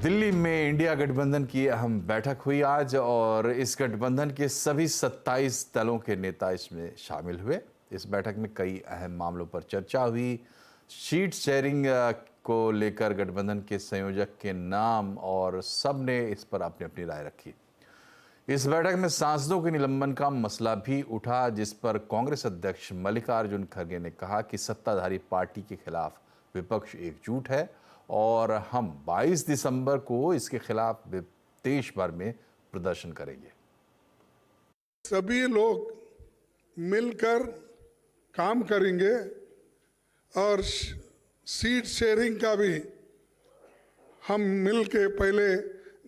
दिल्ली में इंडिया गठबंधन की अहम बैठक हुई आज और इस गठबंधन के सभी 27 दलों के नेता इसमें शामिल हुए। इस बैठक में कई अहम मामलों पर चर्चा हुई। सीट शेयरिंग को लेकर गठबंधन के संयोजक के नाम और सबने इस पर अपनी अपनी राय रखी। इस बैठक में सांसदों के निलंबन का मसला भी उठा, जिस पर कांग्रेस अध्यक्ष मल्लिकार्जुन खड़गे ने कहा कि सत्ताधारी पार्टी के खिलाफ विपक्ष एकजुट है और हम 22 दिसंबर को इसके खिलाफ देश भर में प्रदर्शन करेंगे। सभी लोग मिलकर काम करेंगे और सीट शेयरिंग का भी हम मिलके पहले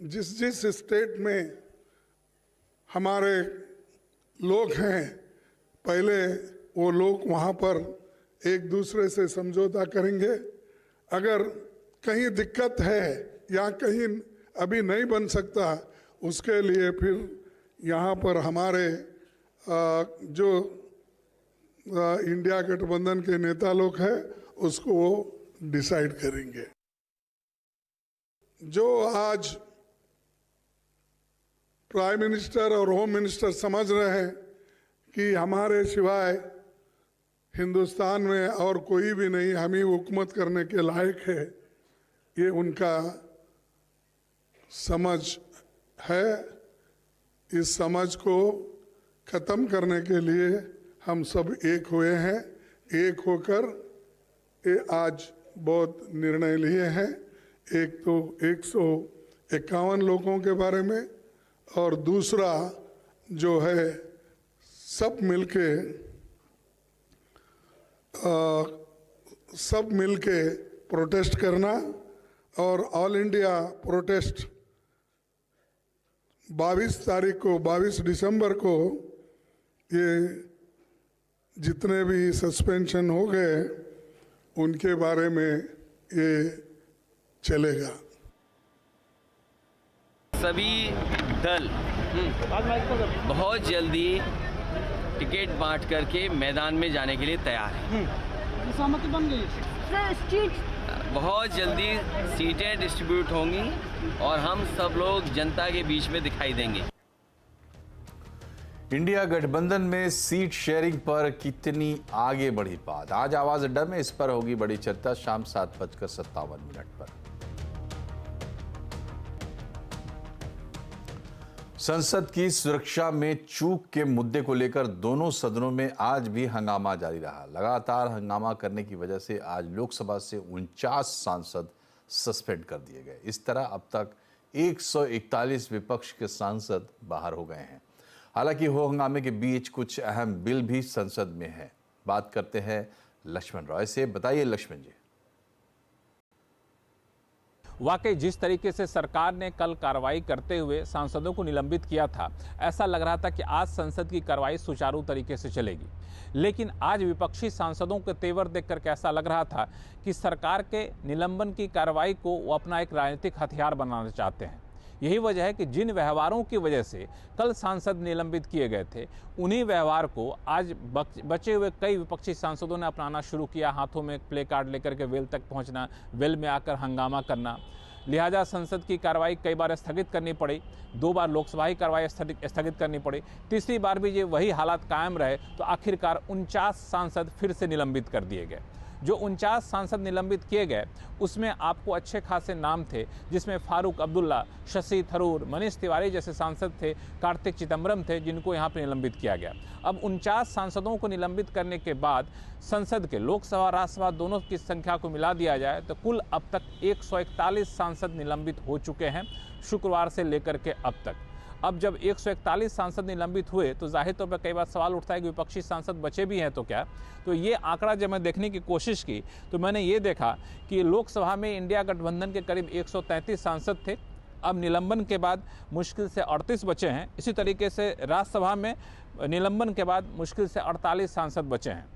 जिस स्टेट में हमारे लोग हैं, पहले वो लोग वहाँ पर एक दूसरे से समझौता करेंगे। अगर कहीं दिक्कत है या कहीं अभी नहीं बन सकता, उसके लिए फिर यहाँ पर हमारे जो इंडिया गठबंधन के नेता लोग हैं उसको वो डिसाइड करेंगे। जो आज प्राइम मिनिस्टर और होम मिनिस्टर समझ रहे हैं कि हमारे सिवाय हिंदुस्तान में और कोई भी नहीं, हम ही हुकूमत करने के लायक है, ये उनका समझ है। इस समझ को ख़त्म करने के लिए हम सब एक हुए हैं। एक होकर ये आज बहुत निर्णय लिए हैं। एक तो 151 लोगों के बारे में और दूसरा जो है सब मिलके प्रोटेस्ट करना और ऑल इंडिया प्रोटेस्ट 22 दिसंबर को ये जितने भी सस्पेंशन हो गए उनके बारे में ये चलेगा। सभी दल बहुत जल्दी टिकट बांट करके मैदान में जाने के लिए तैयार हैं। सहमति बन गई। बहुत जल्दी सीटें डिस्ट्रीब्यूट होंगी और हम सब लोग जनता के बीच में दिखाई देंगे। इंडिया गठबंधन में सीट शेयरिंग पर कितनी आगे बढ़ी बात, आज आवाज अड्डा में इस पर होगी बड़ी चर्चा शाम 7:57 पर। संसद की सुरक्षा में चूक के मुद्दे को लेकर दोनों सदनों में आज भी हंगामा जारी रहा। लगातार हंगामा करने की वजह से आज लोकसभा से 49 सांसद सस्पेंड कर दिए गए। इस तरह अब तक 141 विपक्ष के सांसद बाहर हो गए हैं। हालांकि हो हंगामे के बीच कुछ अहम बिल भी संसद में हैं। बात करते हैं लक्ष्मण रॉय से। बताइए लक्ष्मण जी। वाकई जिस तरीके से सरकार ने कल कार्रवाई करते हुए सांसदों को निलंबित किया था, ऐसा लग रहा था कि आज संसद की कार्रवाई सुचारू तरीके से चलेगी। लेकिन आज विपक्षी सांसदों के तेवर देखकर कैसा लग रहा था कि सरकार के निलंबन की कार्रवाई को वो अपना एक राजनीतिक हथियार बनाना चाहते हैं। यही वजह है कि जिन व्यवहारों की वजह से कल सांसद निलंबित किए गए थे, उन्हीं व्यवहार को आज बचे हुए कई विपक्षी सांसदों ने अपनाना शुरू किया। हाथों में प्ले कार्ड लेकर के वेल तक पहुंचना, वेल में आकर हंगामा करना। लिहाजा संसद की कार्रवाई कई बार स्थगित करनी पड़ी। 2 बार लोकसभा की कार्रवाई स्थगित करनी पड़ी। तीसरी बार भी ये वही हालात कायम रहे तो आखिरकार 49 सांसद फिर से निलंबित कर दिए गए। जो 49 सांसद निलंबित किए गए उसमें आपको अच्छे खासे नाम थे, जिसमें फारूक अब्दुल्ला, शशि थरूर, मनीष तिवारी जैसे सांसद थे, कार्तिक चिदम्बरम थे, जिनको यहाँ पर निलंबित किया गया। अब 49 सांसदों को निलंबित करने के बाद संसद के लोकसभा राज्यसभा दोनों की संख्या को मिला दिया जाए तो कुल अब तक 141 सांसद निलंबित हो चुके हैं शुक्रवार से लेकर के अब तक। अब जब 141 सांसद निलंबित हुए तो जाहिर तौर पर कई बार सवाल उठता है कि विपक्षी सांसद बचे भी हैं तो क्या। तो ये आंकड़ा जब मैं देखने की कोशिश की तो मैंने ये देखा कि लोकसभा में इंडिया गठबंधन के करीब 133 सांसद थे। अब निलंबन के बाद मुश्किल से 38 बचे हैं। इसी तरीके से राज्यसभा में निलंबन के बाद मुश्किल से 48 सांसद बचे हैं।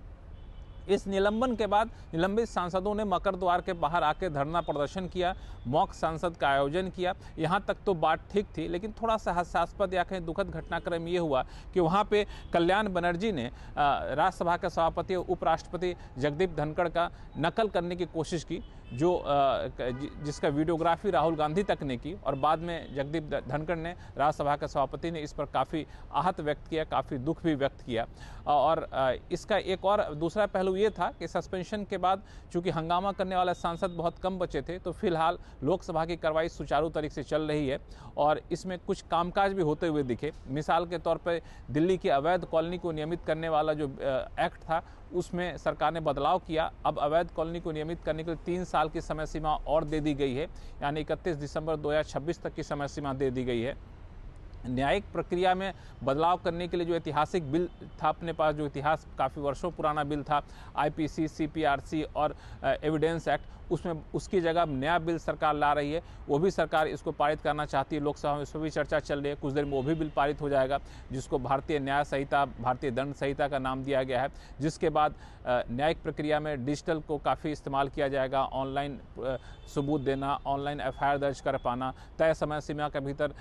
इस निलंबन के बाद निलंबित सांसदों ने मकर द्वार के बाहर आकर धरना प्रदर्शन किया, मॉक संसद का आयोजन किया। यहाँ तक तो बात ठीक थी, लेकिन थोड़ा सा हास्यास्पद या कहीं दुखद घटनाक्रम ये हुआ कि वहाँ पे कल्याण बनर्जी ने राज्यसभा के सभापति और उपराष्ट्रपति जगदीप धनखड़ का नकल करने की कोशिश की, जिसका वीडियोग्राफी राहुल गांधी तक ने की और बाद में जगदीप धनखड़ ने, राज्यसभा के सभापति ने इस पर काफ़ी आहत व्यक्त किया, काफ़ी दुख भी व्यक्त किया। और इसका एक और दूसरा पहलू ये था कि सस्पेंशन के बाद चूंकि हंगामा करने वाले सांसद बहुत कम बचे थे, तो फिलहाल लोकसभा की कार्रवाई सुचारू तरीके से चल रही है और इसमें कुछ कामकाज भी होते हुए दिखे। मिसाल के तौर पर दिल्ली की अवैध कॉलोनी को नियमित करने वाला जो एक्ट था, उसमें सरकार ने बदलाव किया। अब अवैध कॉलोनी को नियमित करने के लिए 3 साल की समय सीमा और दे दी गई है, यानी 31 दिसंबर 2026 तक की समय सीमा दे दी गई है। न्यायिक प्रक्रिया में बदलाव करने के लिए जो ऐतिहासिक बिल था अपने पास, जो इतिहास काफ़ी वर्षों पुराना बिल था, आईपीसी, सीपीआरसी और एविडेंस एक्ट, उसमें उसकी जगह नया बिल सरकार ला रही है। वो भी सरकार इसको पारित करना चाहती है, लोकसभा में इस पर भी चर्चा चल रही है। कुछ देर में वो भी बिल पारित हो जाएगा, जिसको भारतीय न्याय संहिता, भारतीय दंड संहिता का नाम दिया गया है, जिसके बाद न्यायिक प्रक्रिया में डिजिटल को काफ़ी इस्तेमाल किया जाएगा। ऑनलाइन सबूत देना, ऑनलाइन एफआईआर दर्ज कर पाना, तय समय सीमा के भीतर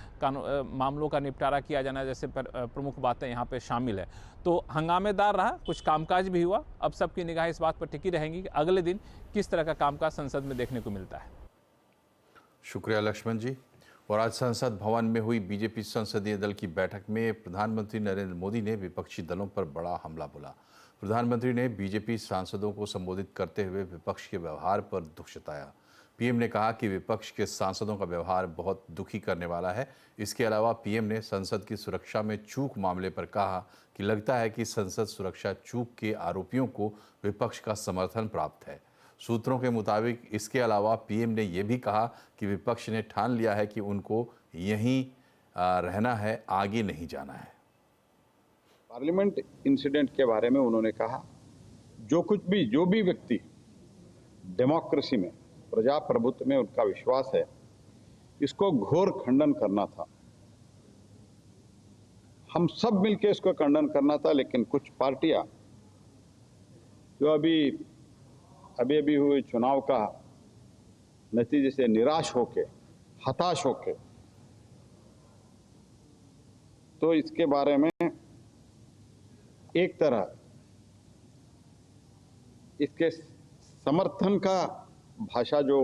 मामलों का निपटारा किया जाना जैसे प्रमुख बातें यहाँ पे शामिल है। तो हंगामेदार रहा, कुछ कामकाज भी हुआ। अब सबकी निगाह इस बात पर टिकी रहेंगी कि अगले दिन किस तरह का कामकाज संसद में देखने को मिलता है। शुक्रिया लक्ष्मण जी। और आज संसद भवन में हुई बीजेपी संसदीय दल की बैठक में प्रधानमंत्री नरेंद्र मोदी ने विपक्षी दलों पर बड़ा हमला बोला। प्रधानमंत्री ने बीजेपी सांसदों को संबोधित करते हुए विपक्ष के व्यवहार पर दुख जताया। पीएम ने कहा कि विपक्ष के सांसदों का व्यवहार बहुत दुखी करने वाला है। इसके अलावा पीएम ने संसद की सुरक्षा में चूक मामले पर कहा कि लगता है कि संसद सुरक्षा चूक के आरोपियों को विपक्ष का समर्थन प्राप्त है। सूत्रों के मुताबिक इसके अलावा पीएम ने यह भी कहा कि विपक्ष ने ठान लिया है कि उनको यहीं रहना है, आगे नहीं जाना है। पार्लियामेंट इंसिडेंट के बारे में उन्होंने कहा, जो भी व्यक्ति डेमोक्रेसी में, प्रजाप्रभुत्व में उनका विश्वास है, इसको घोर खंडन करना था। हम सब मिलकर इसको खंडन करना था, लेकिन कुछ पार्टियां जो अभी हुए चुनाव का नतीजे से निराश होके, हताश होके, तो इसके बारे में एक तरह इसके समर्थन का भाषा जो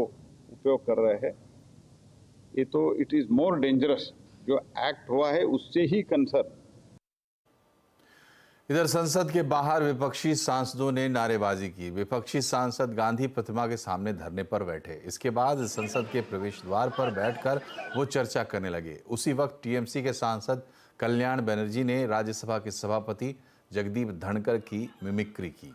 उपयोग कर रहे हैं, ये तो इट इज मोर डेंजरस। जो एक्ट हुआ है उससे ही कंसर्न। इधर संसद के बाहर विपक्षी सांसदों ने नारेबाजी की। विपक्षी सांसद गांधी प्रतिमा के सामने धरने पर बैठे। इसके बाद संसद के प्रवेश द्वार पर बैठकर वो चर्चा करने लगे। उसी वक्त टीएमसी के सांसद कल्याण बनर्जी ने राज्यसभा के सभापति जगदीप धनखड़ की मिमिक्री की।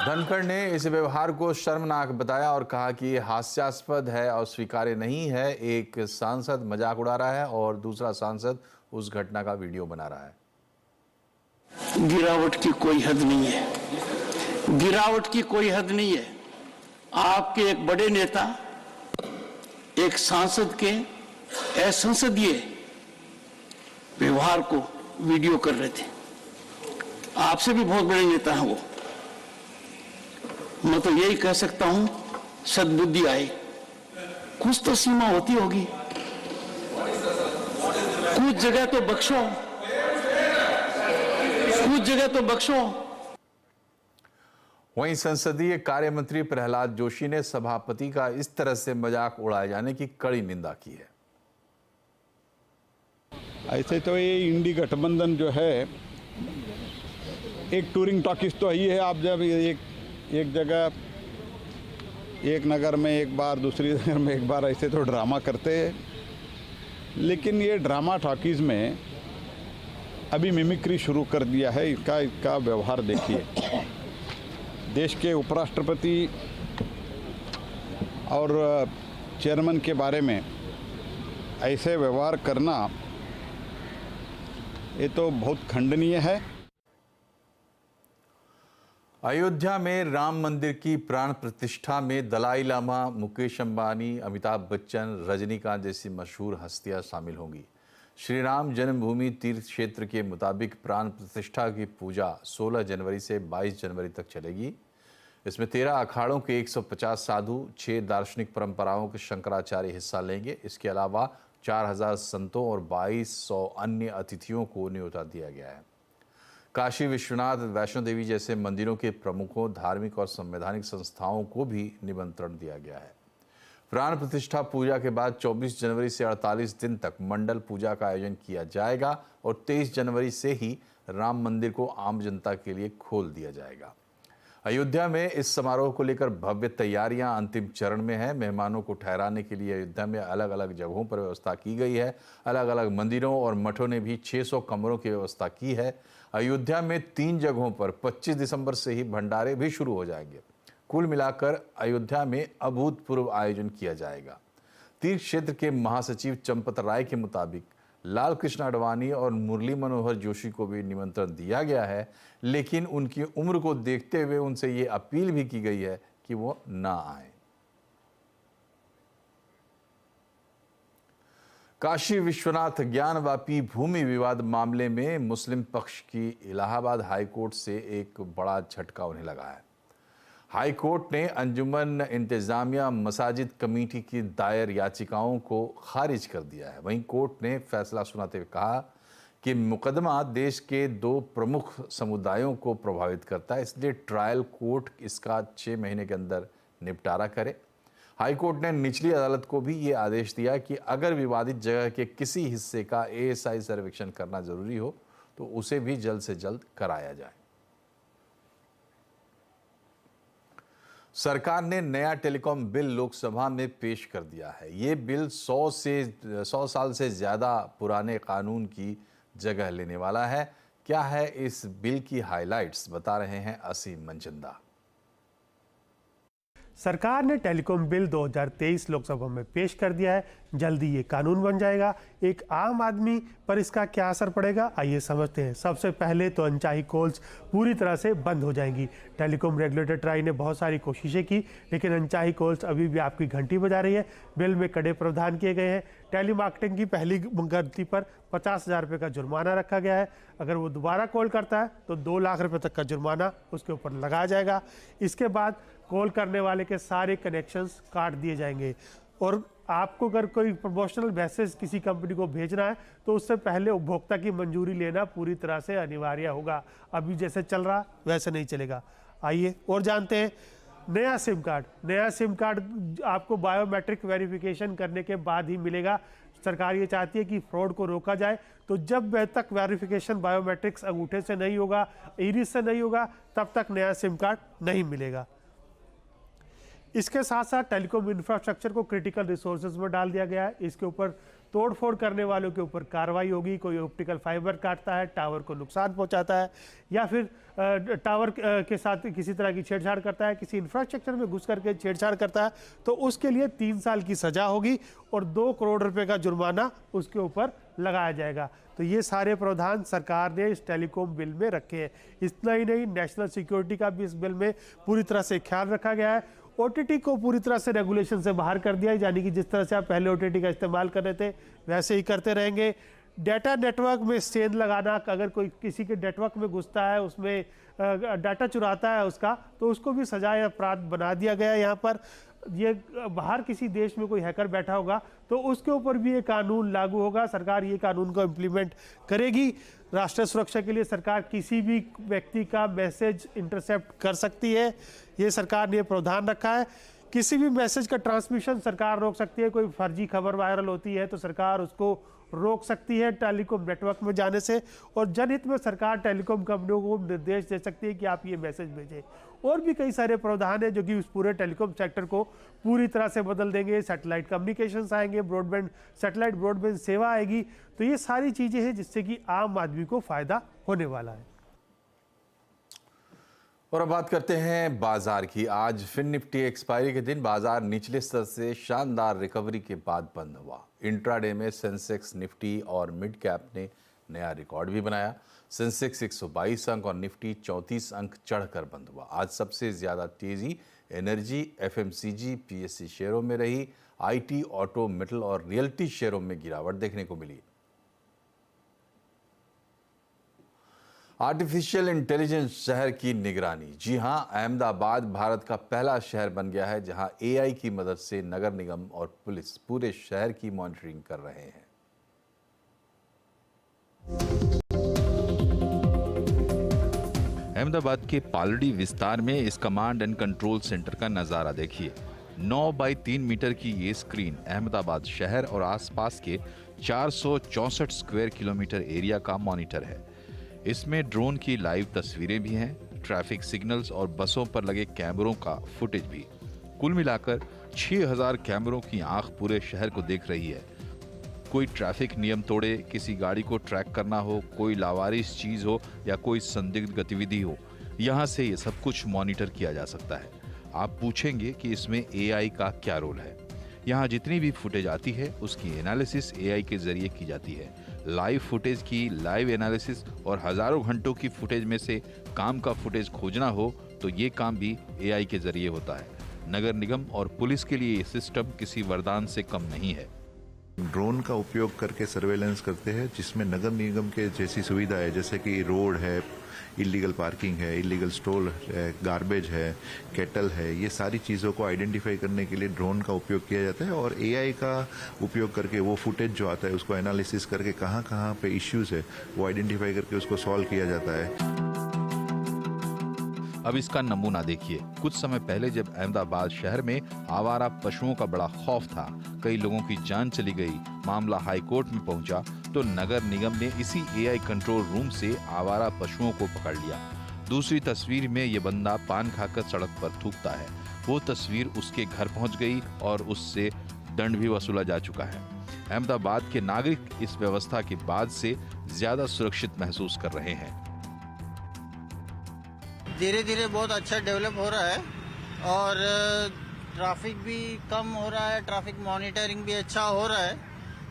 धनखड़ ने इस व्यवहार को शर्मनाक बताया और कहा कि ये हास्यास्पद है और स्वीकार्य नहीं है। एक सांसद मजाक उड़ा रहा है और दूसरा सांसद उस घटना का वीडियो बना रहा है। गिरावट की कोई हद नहीं है, गिरावट की कोई हद नहीं है। आपके एक बड़े नेता एक सांसद के असंसदीय व्यवहार को वीडियो कर रहे थे। आपसे भी बहुत बड़े नेता हैं वो। मैं तो यही कह सकता हूं, सद्बुद्धि आए। कुछ तो सीमा होती होगी, कुछ जगह तो बख्शो, कुछ जगह तो बख्शो। वहीं संसदीय कार्य मंत्री प्रहलाद जोशी ने सभापति का इस तरह से मजाक उड़ाए जाने की कड़ी निंदा की है। ऐसे तो ये इंडी गठबंधन जो है एक टूरिंग टॉकीज तो ही है। आप जब एक जगह, एक नगर में एक बार, दूसरी नगर में एक बार, ऐसे तो ड्रामा करते हैं। लेकिन ये ड्रामा टॉकीज में अभी मिमिक्री शुरू कर दिया है। इसका व्यवहार देखिए। देश के उपराष्ट्रपति और चेयरमैन के बारे में ऐसे व्यवहार करना, ये तो बहुत खंडनीय है। अयोध्या में राम मंदिर की प्राण प्रतिष्ठा में दलाई लामा, मुकेश अंबानी, अमिताभ बच्चन, रजनीकांत जैसी मशहूर हस्तियां शामिल होंगी। श्री राम जन्मभूमि तीर्थ क्षेत्र के मुताबिक प्राण प्रतिष्ठा की पूजा 16 जनवरी से 22 जनवरी तक चलेगी। इसमें 13 अखाड़ों के 150 साधु, 6 दार्शनिक परंपराओं के शंकराचार्य हिस्सा लेंगे। इसके अलावा 4000 संतों और 2200 अन्य अतिथियों को न्योता दिया गया है। काशी विश्वनाथ, वैष्णो देवी जैसे मंदिरों के प्रमुखों, धार्मिक और संवैधानिक संस्थाओं को भी निमंत्रण दिया गया है। प्राण प्रतिष्ठा पूजा के बाद 24 जनवरी से 48 दिन तक मंडल पूजा का आयोजन किया जाएगा और 23 जनवरी से ही राम मंदिर को आम जनता के लिए खोल दिया जाएगा। अयोध्या में इस समारोह को लेकर भव्य तैयारियां अंतिम चरण में है। मेहमानों को ठहराने के लिए अयोध्या में अलग अलग जगहों पर व्यवस्था की गई है। अलग अलग मंदिरों और मठों ने भी 600 कमरों की व्यवस्था की है। अयोध्या में 3 जगहों पर 25 दिसंबर से ही भंडारे भी शुरू हो जाएंगे। कुल मिलाकर अयोध्या में अभूतपूर्व आयोजन किया जाएगा। तीर्थ क्षेत्र के महासचिव चंपत राय के मुताबिक लाल कृष्ण आडवाणी और मुरली मनोहर जोशी को भी निमंत्रण दिया गया है, लेकिन उनकी उम्र को देखते हुए उनसे ये अपील भी की गई है कि वो ना आए। काशी विश्वनाथ ज्ञानवापी भूमि विवाद मामले में मुस्लिम पक्ष की इलाहाबाद हाईकोर्ट से एक बड़ा झटका उन्हें लगा है। हाई कोर्ट ने अंजुमन इंतजामिया मसाजिद कमेटी की दायर याचिकाओं को खारिज कर दिया है। वहीं कोर्ट ने फैसला सुनाते हुए कहा कि मुकदमा देश के 2 प्रमुख समुदायों को प्रभावित करता है, इसलिए ट्रायल कोर्ट इसका 6 महीने के अंदर निपटारा करे। हाई कोर्ट ने निचली अदालत को भी ये आदेश दिया कि अगर विवादित जगह के किसी हिस्से का ASI सर्वेक्षण करना जरूरी हो तो उसे भी जल्द से जल्द कराया जाए। सरकार ने नया टेलीकॉम बिल लोकसभा में पेश कर दिया है। ये बिल 100 साल से ज़्यादा पुराने कानून की जगह लेने वाला है। क्या है इस बिल की हाइलाइट्स, बता रहे हैं असीम मंजिंदा। सरकार ने टेलीकॉम बिल 2023 लोकसभा में पेश कर दिया है। जल्दी ये कानून बन जाएगा। एक आम आदमी पर इसका क्या असर पड़ेगा, आइए समझते हैं। सबसे पहले तो अनचाही कॉल्स पूरी तरह से बंद हो जाएंगी। टेलीकॉम रेगुलेटर ट्राई ने बहुत सारी कोशिशें की, लेकिन अनचाही कॉल्स अभी भी आपकी घंटी बजा रही है। बिल में कड़े प्रावधान किए गए हैं। टेलीमार्केटिंग की पहली गलती पर 50,000 रुपये का जुर्माना रखा गया है। अगर वो दोबारा कॉल करता है तो 2 लाख रुपये तक का जुर्माना उसके ऊपर लगाया जाएगा। इसके बाद कॉल करने वाले के सारे कनेक्शंस काट दिए जाएंगे। और आपको अगर कोई प्रमोशनल मैसेज किसी कंपनी को भेजना है तो उससे पहले उपभोक्ता की मंजूरी लेना पूरी तरह से अनिवार्य होगा। अभी जैसे चल रहा वैसे नहीं चलेगा। आइए और जानते हैं नया सिम कार्ड। नया सिम कार्ड आपको बायोमेट्रिक वेरिफिकेशन करने के बाद ही मिलेगा। सरकार ये चाहती है कि फ्रॉड को रोका जाए, तो जब तक वेरिफिकेशन बायोमेट्रिक्स अंगूठे से नहीं होगा, इरिस से नहीं होगा, तब तक नया सिम कार्ड नहीं मिलेगा। इसके साथ साथ टेलीकॉम इंफ्रास्ट्रक्चर को क्रिटिकल रिसोर्सेज में डाल दिया गया है। इसके ऊपर तोड़फोड़ करने वालों के ऊपर कार्रवाई होगी। कोई ऑप्टिकल फाइबर काटता है, टावर को नुकसान पहुंचाता है, या फिर टावर के साथ किसी तरह की छेड़छाड़ करता है, किसी इंफ्रास्ट्रक्चर में घुस करके छेड़छाड़ करता है, तो उसके लिए 3 साल की सजा होगी और 2 करोड़ रुपए का जुर्माना उसके ऊपर लगाया जाएगा। तो ये सारे प्रावधान सरकार ने इस टेलीकॉम बिल में रखे हैं। इतना ही नहीं, नेशनल सिक्योरिटी का भी इस बिल में पूरी तरह से ख्याल रखा गया है। OTT को पूरी तरह से रेगुलेशन से बाहर कर दिया है, यानी कि जिस तरह से आप पहले OTT का इस्तेमाल कर रहे थे वैसे ही करते रहेंगे। डाटा नेटवर्क में सेंध लगाना, अगर कोई किसी के नेटवर्क में घुसता है, उसमें डाटा चुराता है उसका, तो उसको भी सजा या अपराध बना दिया गया है। यहाँ पर ये बाहर किसी देश में कोई हैकर बैठा होगा तो उसके ऊपर भी ये कानून लागू होगा। सरकार ये कानून को इम्प्लीमेंट करेगी। राष्ट्रीय सुरक्षा के लिए सरकार किसी भी व्यक्ति का मैसेज इंटरसेप्ट कर सकती है। ये सरकार ने प्रावधान रखा है। किसी भी मैसेज का ट्रांसमिशन सरकार रोक सकती है। कोई फर्जी खबर वायरल होती है तो सरकार उसको रोक सकती है टेलीकॉम नेटवर्क में जाने से। और जनहित में सरकार टेलीकॉम कंपनियों को निर्देश दे सकती है कि आप ये मैसेज भेजें। और भी कई सारे प्रावधान है जो कि उस पूरे टेलीकॉम सेक्टर को पूरी तरह से बदल देंगे। सैटेलाइट कम्युनिकेशंस आएंगे, ब्रॉडबैंड सैटेलाइट ब्रॉडबैंड सेवा आएगी। तो ये सारी चीज़ें हैं जिससे कि आम आदमी को फ़ायदा होने वाला है। और अब बात करते हैं बाजार की। आज फिन निफ्टी एक्सपायरी के दिन बाजार निचले स्तर से शानदार रिकवरी के बाद बंद हुआ। इंट्राडे में सेंसेक्स, निफ्टी और मिड कैप ने नया रिकॉर्ड भी बनाया। सेंसेक्स 122 अंक और निफ्टी 34 अंक चढ़कर बंद हुआ। आज सबसे ज़्यादा तेज़ी एनर्जी, FMCG, PSC शेयरों में रही। IT, ऑटो, मेटल और रियल्टी शेयरों में गिरावट देखने को मिली। आर्टिफिशियल इंटेलिजेंस शहर की निगरानी। जी हां, अहमदाबाद भारत का पहला शहर बन गया है जहां एआई की मदद से नगर निगम और पुलिस पूरे शहर की मॉनिटरिंग कर रहे हैं। अहमदाबाद के पालड़ी विस्तार में इस कमांड एंड कंट्रोल सेंटर का नजारा देखिए। 9 बाई 3 मीटर की ये स्क्रीन अहमदाबाद शहर और आसपास के 464 स्क्वायर किलोमीटर एरिया का मॉनिटर है। इसमें ड्रोन की लाइव तस्वीरें भी हैं, ट्रैफिक सिग्नल्स और बसों पर लगे कैमरों का फुटेज भी। कुल मिलाकर 6000 कैमरों की आंख पूरे शहर को देख रही है। कोई ट्रैफिक नियम तोड़े, किसी गाड़ी को ट्रैक करना हो, कोई लावारिस चीज हो या कोई संदिग्ध गतिविधि हो, यहाँ से ये सब कुछ मॉनिटर किया जा सकता है। आप पूछेंगे कि इसमें एआई का क्या रोल है। यहाँ जितनी भी फुटेज आती है उसकी एनालिसिस एआई के जरिए की जाती है। लाइव फुटेज की लाइव एनालिसिस और हजारों घंटों की फुटेज में से काम का फुटेज खोजना हो तो ये काम भी एआई के जरिए होता है। नगर निगम और पुलिस के लिए ये सिस्टम किसी वरदान से कम नहीं है। ड्रोन का उपयोग करके सर्वेलेंस करते हैं, जिसमें नगर निगम के जैसी सुविधा है, जैसे कि रोड है, इलीगल पार्किंग है, इलीगल स्टोर है, गार्बेज है, केटल है, ये सारी चीज़ों को आइडेंटिफाई करने के लिए ड्रोन का उपयोग किया जाता है। और एआई का उपयोग करके वो फुटेज जो आता है उसको एनालिसिस करके कहाँ कहाँ पे इश्यूज है वो आइडेंटिफाई करके उसको सॉल्व किया जाता है। अब इसका नमूना देखिए। कुछ समय पहले जब अहमदाबाद शहर में आवारा पशुओं का बड़ा खौफ था, कई लोगों की जान चली गई, मामला हाई कोर्ट में पहुंचा, तो नगर निगम ने इसी एआई कंट्रोल रूम से आवारा पशुओं को पकड़ लिया। दूसरी तस्वीर में ये बंदा पान खाकर सड़क पर थूकता है। वो तस्वीर उसके घर पहुंच गई और उससे दंड भी वसूला जा चुका है। अहमदाबाद के नागरिक इस व्यवस्था के बाद से ज्यादा सुरक्षित महसूस कर रहे हैं। धीरे धीरे बहुत अच्छा डेवलप हो रहा है और ट्रैफिक भी कम हो रहा है, ट्रैफिक मॉनिटरिंग भी अच्छा हो रहा है,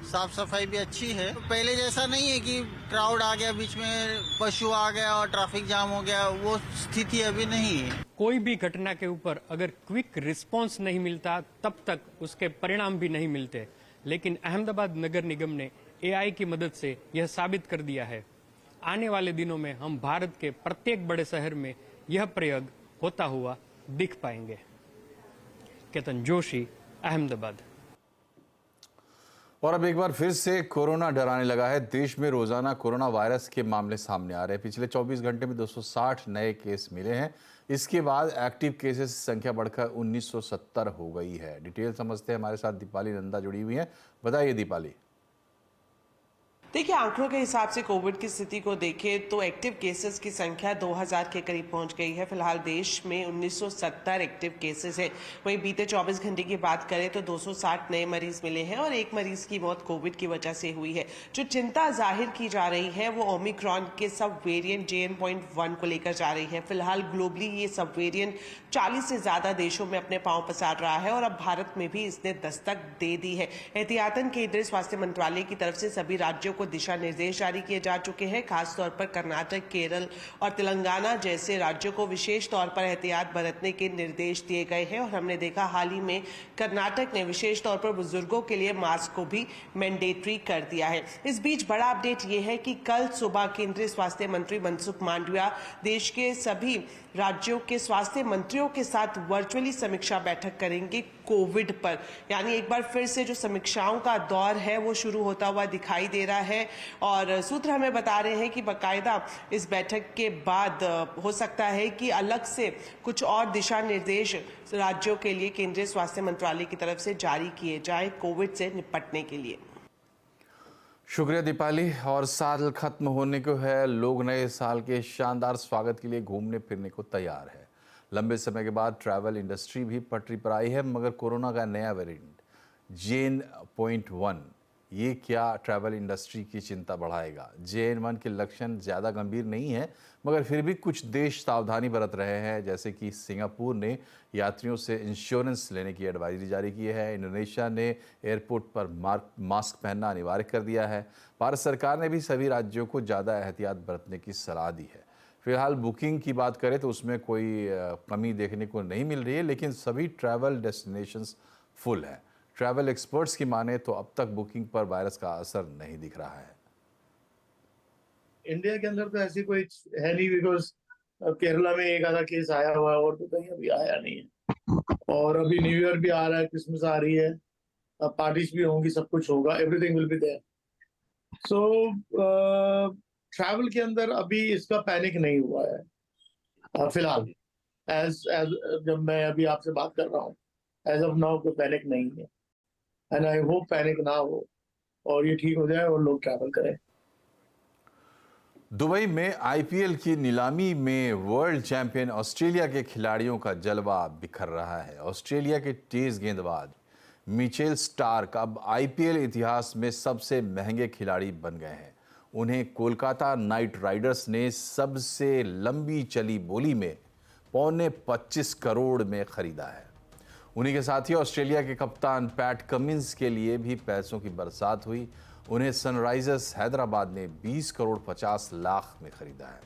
साफ सफाई भी अच्छी है। पहले जैसा नहीं है कि क्राउड आ गया, बीच में पशु आ गया और ट्रैफिक जाम हो गया, वो स्थिति अभी नहीं है। कोई भी घटना के ऊपर अगर क्विक रिस्पांस नहीं मिलता तब तक उसके परिणाम भी नहीं मिलते, लेकिन अहमदाबाद नगर निगम ने एआई की मदद से यह साबित कर दिया है। आने वाले दिनों में हम भारत के प्रत्येक बड़े शहर में यह प्रयोग होता हुआ दिख पाएंगे। केतन जोशी, अहमदाबाद। और अब एक बार फिर से कोरोना डराने लगा है। देश में रोजाना कोरोना वायरस के मामले सामने आ रहे हैं। पिछले 24 घंटे में 260 नए केस मिले हैं। इसके बाद एक्टिव केसेस की संख्या बढ़कर 1970 हो गई है। डिटेल समझते हैं, हमारे साथ दीपाली नंदा जुड़ी हुई हैं। बताइए दीपाली। देखिए, आंकड़ों के हिसाब से कोविड की स्थिति को देखें तो एक्टिव केसेस की संख्या 2000 के करीब पहुंच गई है। फिलहाल देश में 1970 एक्टिव केसेस है। वहीं बीते 24 घंटे की बात करें तो 260 नए मरीज मिले हैं और एक मरीज की मौत कोविड की वजह से हुई है। जो चिंता जाहिर की जा रही है वो ओमिक्रॉन के सब वेरिएंट JN.1 को लेकर जा रही है। फिलहाल ग्लोबली ये सब वेरिएंट 40 से ज्यादा देशों में अपने पांव पसार रहा है और अब भारत में भी इसने दस्तक दे दी है। एहतियातन केंद्रीय स्वास्थ्य मंत्रालय की तरफ से सभी राज्यों को दिशा निर्देश जारी किए जा चुके हैं। खासतौर पर कर्नाटक, केरल और तेलंगाना जैसे राज्यों को विशेष तौर पर एहतियात बरतने के निर्देश दिए गए हैं और हमने देखा हाल ही में कर्नाटक ने विशेष तौर पर बुजुर्गों के लिए मास्क को भी मैंडेटरी कर दिया है। इस बीच बड़ा अपडेट ये है कि कल सुबह केंद्रीय स्वास्थ्य मंत्री मनसुख मांडविया देश के सभी राज्यों के स्वास्थ्य मंत्रियों के साथ वर्चुअली समीक्षा बैठक करेंगे कोविड पर। यानी एक बार फिर से जो समीक्षाओं का दौर है वो शुरू होता हुआ दिखाई दे रहा है और सूत्र हमें बता रहे हैं कि बाकायदा इस बैठक के बाद हो सकता है कि अलग से कुछ और दिशा निर्देश राज्यों के लिए केंद्रीय स्वास्थ्य मंत्रालय की तरफ से जारी किए जाए कोविड से निपटने के लिए। शुक्रिया दीपाली। और साल खत्म होने को है, लोग नए साल के शानदार स्वागत के लिए घूमने फिरने को तैयार है। लंबे समय के बाद ट्रैवल इंडस्ट्री भी पटरी पर आई है, मगर कोरोना का नया वेरिएंट JN.1 ये क्या ट्रैवल इंडस्ट्री की चिंता बढ़ाएगा। JN.1 के लक्षण ज़्यादा गंभीर नहीं है, मगर फिर भी कुछ देश सावधानी बरत रहे हैं। जैसे कि सिंगापुर ने यात्रियों से इंश्योरेंस लेने की एडवाइजरी जारी की है। इंडोनेशिया ने एयरपोर्ट पर मास्क पहनना अनिवार्य कर दिया है। भारत सरकार ने भी सभी राज्यों को ज़्यादा एहतियात बरतने की सलाह दी है। फिलहाल बुकिंग की बात करें तो उसमें कोई कमी देखने को नहीं मिल रही है, लेकिन सभी ट्रैवल डेस्टिनेशंस फुल हैं। ट्रैवल एक्सपर्ट्स की माने तो अब तक बुकिंग पर वायरस का असर नहीं दिख रहा है। इंडिया के अंदर तो ऐसी कोई है नहीं, बिकॉज केरला में एक आधा केस आया हुआ है और तो कहीं अभी आया नहीं है। और अभी न्यू ईयर भी आ रहा है, क्रिसमस आ रही है, पार्टीज भी होंगी, सब कुछ होगा, everything will be there. So travel के अंदर अभी इसका पैनिक नहीं हुआ है फिलहाल। एज जब मैं अभी आपसे बात कर रहा हूँ, एज ऑफ नाउ कोई पैनिक नहीं है, एंड आई होप पैनिक ना हो और ये ठीक हो जाए और लोग ट्रैवल करें। दुबई में आईपीएल की नीलामी में वर्ल्ड चैंपियन ऑस्ट्रेलिया के खिलाड़ियों का जलवा बिखर रहा है। ऑस्ट्रेलिया के तेज गेंदबाज मिचेल स्टार्क अब आईपीएल इतिहास में सबसे महंगे खिलाड़ी बन गए हैं। उन्हें कोलकाता नाइट राइडर्स ने सबसे लंबी चली बोली में 25 करोड़ में खरीदा है। उन्हीं के साथ ही ऑस्ट्रेलिया के कप्तान पैट कमिंस के लिए भी पैसों की बरसात हुई। उन्हें सनराइजर्स हैदराबाद ने 20 करोड़ 50 लाख में खरीदा है।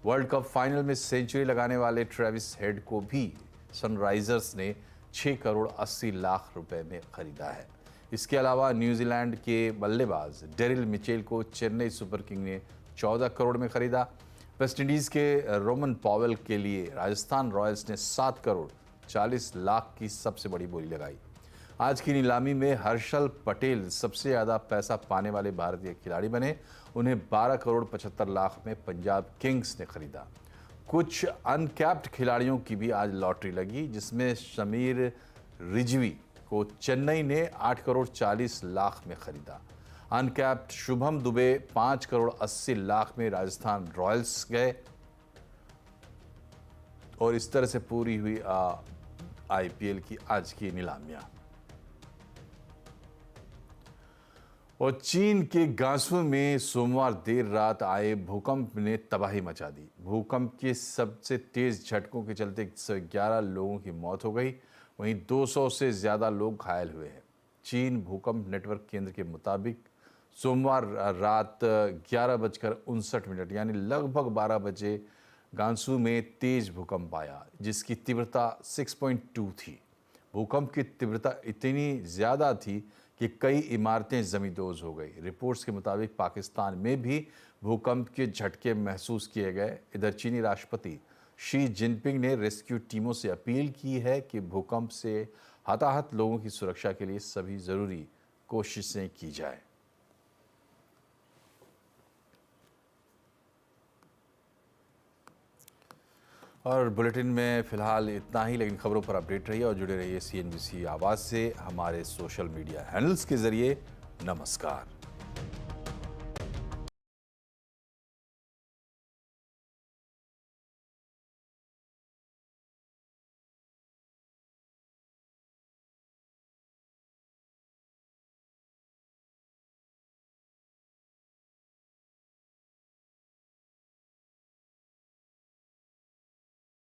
वर्ल्ड कप फाइनल में सेंचुरी लगाने वाले ट्रेविस हेड को भी सनराइजर्स ने 6 करोड़ 80 लाख रुपए में खरीदा है। इसके अलावा न्यूजीलैंड के बल्लेबाज डेरिल मिचेल को चेन्नई सुपर किंग ने 14 करोड़ में खरीदा। वेस्टइंडीज़ के रोमन पॉवेल के लिए राजस्थान रॉयल्स ने 7 करोड़ 40 लाख की सबसे बड़ी बोली लगाई। आज की नीलामी में हर्षल पटेल सबसे ज़्यादा पैसा पाने वाले भारतीय खिलाड़ी बने। उन्हें 12 करोड़ 75 लाख में पंजाब किंग्स ने खरीदा। कुछ अनकैप्ड खिलाड़ियों की भी आज लॉटरी लगी, जिसमें शमीर रिजवी को चेन्नई ने 8 करोड़ 40 लाख में खरीदा। अनकैप्ड शुभम दुबे 5 करोड़ 80 लाख में राजस्थान रॉयल्स गए। और इस तरह से पूरी हुई आईपीएल की आज की नीलामियां। और चीन के गांसू में सोमवार देर रात आए भूकंप ने तबाही मचा दी। भूकंप के सबसे तेज झटकों के चलते 111 लोगों की मौत हो गई, वहीं 200 से ज़्यादा लोग घायल हुए हैं। चीन भूकंप नेटवर्क केंद्र के मुताबिक सोमवार रात 11:59 यानी लगभग 12 बजे गांसू में तेज भूकंप आया, जिसकी तीव्रता 6.2 थी। भूकंप की तीव्रता इतनी ज़्यादा थी कि कई इमारतें ज़मींदोज हो गई। रिपोर्ट्स के मुताबिक पाकिस्तान में भी भूकंप के झटके महसूस किए गए। इधर चीनी राष्ट्रपति शी जिनपिंग ने रेस्क्यू टीमों से अपील की है कि भूकंप से हताहत लोगों की सुरक्षा के लिए सभी ज़रूरी कोशिशें की जाए। और बुलेटिन में फ़िलहाल इतना ही, लेकिन खबरों पर अपडेट रहिए और जुड़े रहिए CNBC आवाज़ से हमारे सोशल मीडिया हैंडल्स के ज़रिए। नमस्कार।